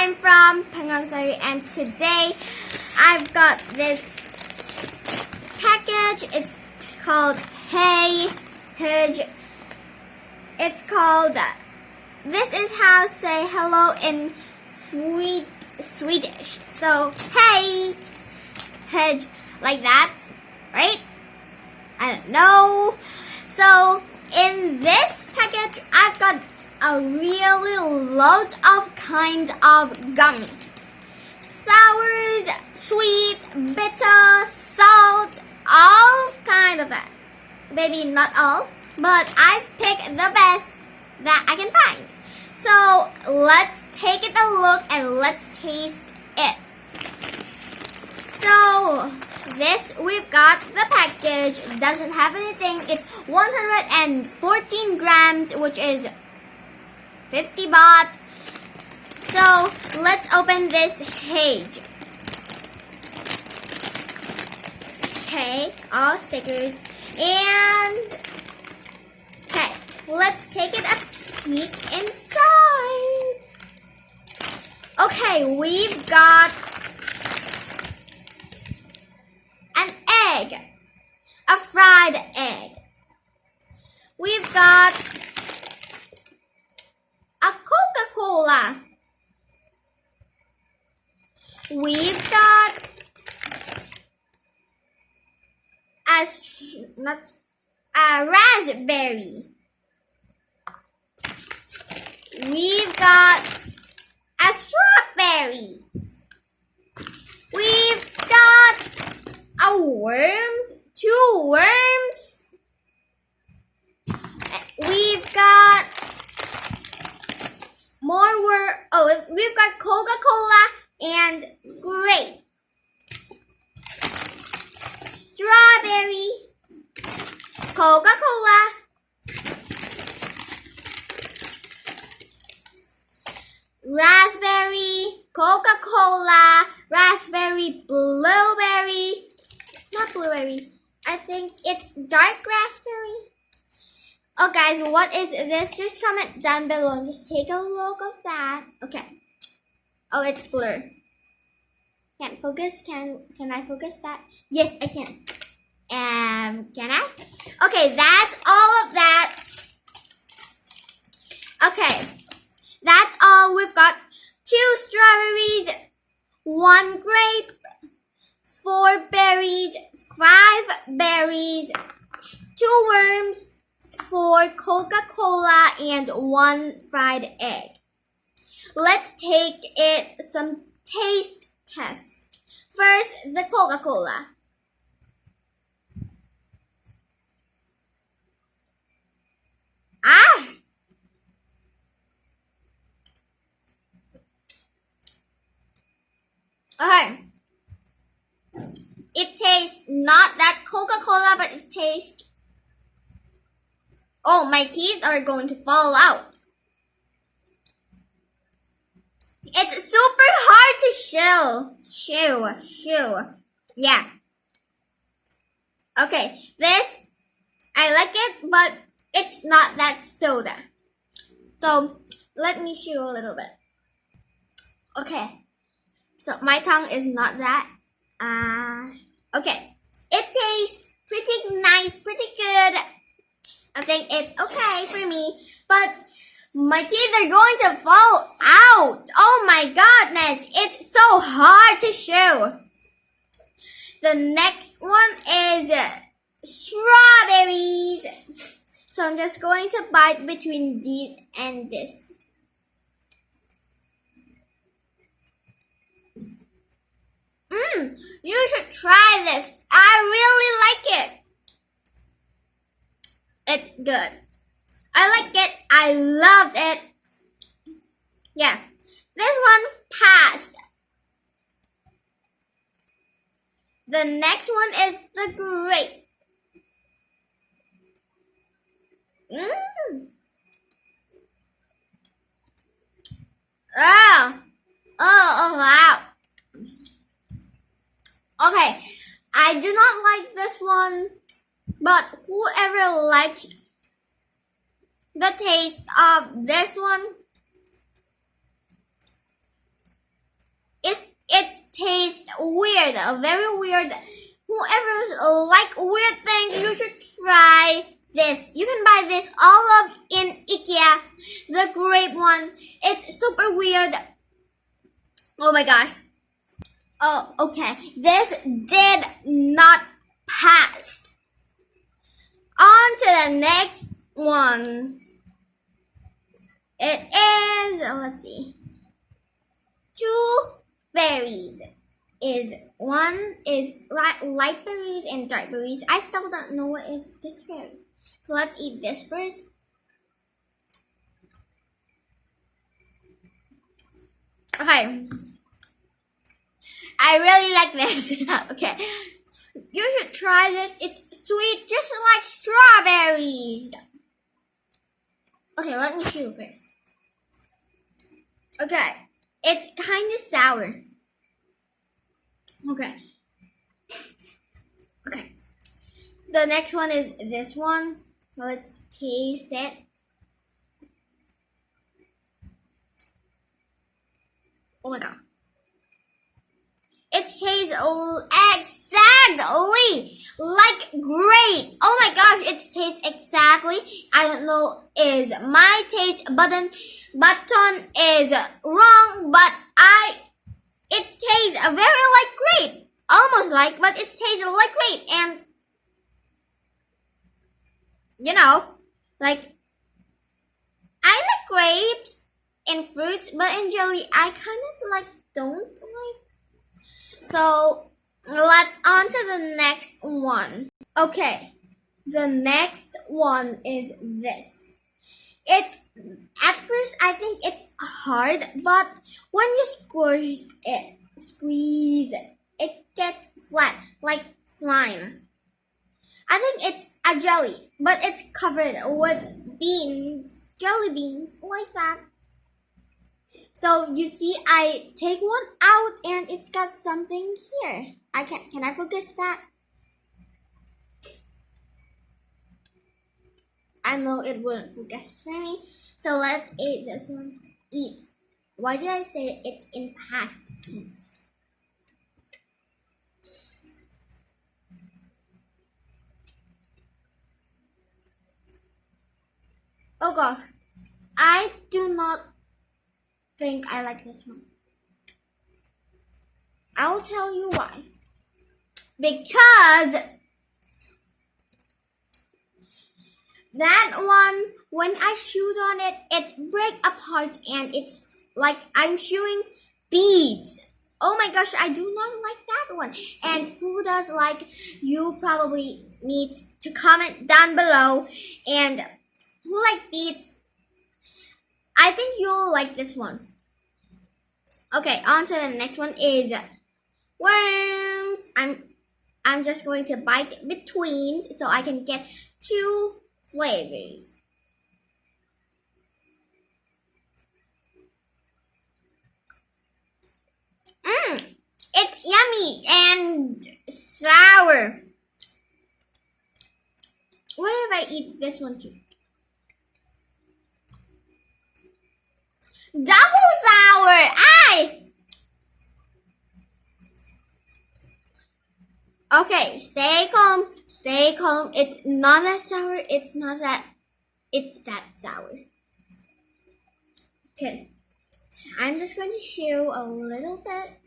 I'm from Pangrum, and today I've got this package. It's called Hey Hedge. It's called This is how say hello in Swedish. So hey hedge, like that, right? I don't know. So in this package, I've got a really load of kinds of gummy. Sours, sweet, bitter, salt, all kind of that. Maybe not all, but I've picked the best that I can find. So let's take it a look and let's taste it. So this, we've got the package. It doesn't have anything. It's 114 grams, which is 50 baht. So let's open this page. Okay, all stickers. And okay, let's take it a peek inside. Okay, we've got an egg, a fried egg. We've got a Coca-Cola. We've got a raspberry. We've got a strawberry. We've got a worms, 2 worms. We've got more we've got Coca-Cola and grape. Strawberry, Coca-Cola, raspberry, Coca-Cola, raspberry, blueberry, not blueberry, I think it's dark raspberry. Oh guys, what is this? Just comment down below and just take a look at that. Okay. Oh, it's blur. Can't focus. Can I focus that? Yes, I can. Can I? Okay, that's all of that. Okay, that's all. We've got 2 strawberries, 1 grape, 4 berries, 5 berries, 2 worms, 4 Coca-Cola, and 1 fried egg. Let's take it some taste test. First, the Coca-Cola. Okay. It tastes not that Coca-Cola, but it tastes... Oh, my teeth are going to fall out. It's super hard to chew. Yeah. Okay, this, I like it, but it's not that soda. So, let me chew a little bit. Okay. So, my tongue is not that. Okay. It tastes pretty nice, pretty good. I think it's okay for me, but my teeth are going to fall out. Oh my goodness. It's so hard to chew. The next one is strawberries. So I'm just going to bite between these and this. You should try this. I really like it. It's good. I like it. I loved it. Yeah. This one passed. The next one is the grape. Oh, wow. Okay. I do not like this one, but whoever likes the taste of this one, it tastes weird, very weird. Whoever like weird things, you should try this. You can buy this all of in IKEA, the grape one. It's super weird. Oh my gosh. Oh, okay. This did not pass. On to the next one. It is, let's see, 2 berries. One is light berries and dark berries. I still don't know what is this berry. So let's eat this first. Okay. I really like this. Okay. You should try this. It's sweet, just like strawberries. Okay, let me chew first. Okay. It's kind of sour. Okay. Okay. The next one is this one. Let's taste it. Oh my god. It tastes exactly like grape. Oh my gosh, it tastes exactly. I don't know is my taste button is wrong, but it tastes very like grape. Almost like, but it tastes like grape. And you know, like I like grapes and fruits, but in jelly I kind of like don't like. So let's on to the next one. Okay, the next one is this. It's at first I think it's hard, but when you squeeze it, it gets flat like slime. I think it's a jelly, but it's covered with beans, jelly beans, like that. So you see, I take one out and it's got something here. Can I focus that? I know it wouldn't focus for me. So let's eat this one. Eat. Why did I say it's in past tense? Oh gosh, I do not think I like this one. I'll tell you why. Because that one, when I chewed on it, it break apart and it's like I'm chewing beads. Oh my gosh, I do not like that one. And who does like, you probably need to comment down below. And who like beads? I think you'll like this one. Okay, on to the next one is worms. I'm just going to bite between so I can get 2 flavors. It's yummy and sour. What if I eat this one too? Double sour! Aye! Okay, stay calm, stay calm. It's not that sour, it's that sour. Okay, I'm just going to chew a little bit.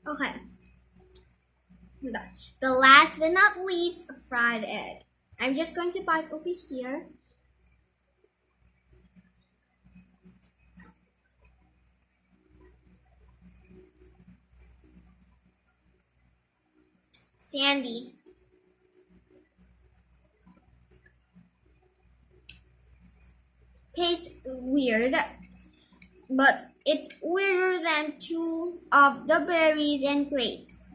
Okay. The last but not least, fried egg. I'm just going to bite over here. Sandy. Tastes weird, but it's weirder than 2 of the berries and grapes.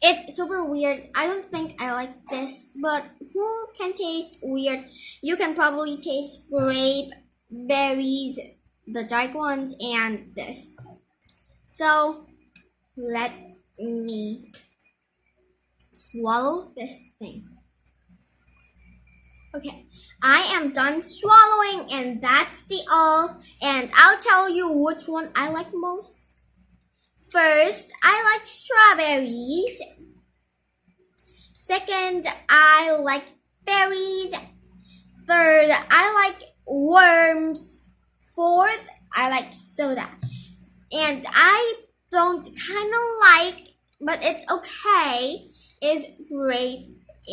It's super weird. I don't think I like this, but who can taste weird? You can probably taste grape, berries, the dark ones, and this. So let me swallow this thing. Okay, I am done swallowing, and that's the all. And I'll tell you which one I like most. First, I like strawberries. Second, I like berries. Third, I like worms. Fourth, I like soda. And I don't kind of like, but it's okay, is grape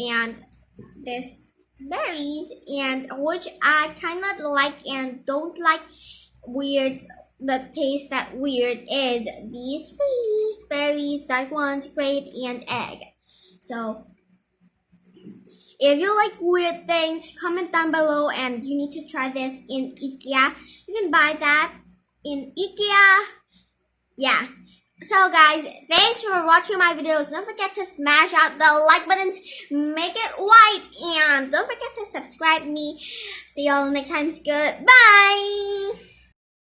and this berries, and which I kind of like and don't like weird. The taste that weird is these three berries, dark ones, grape, and egg. So if you like weird things, comment down below, and you need to try this in IKEA. You can buy that in IKEA. Yeah. So guys, thanks for watching my videos. Don't forget to smash out the like buttons, make it white, and don't forget to subscribe me. See y'all next time. Goodbye.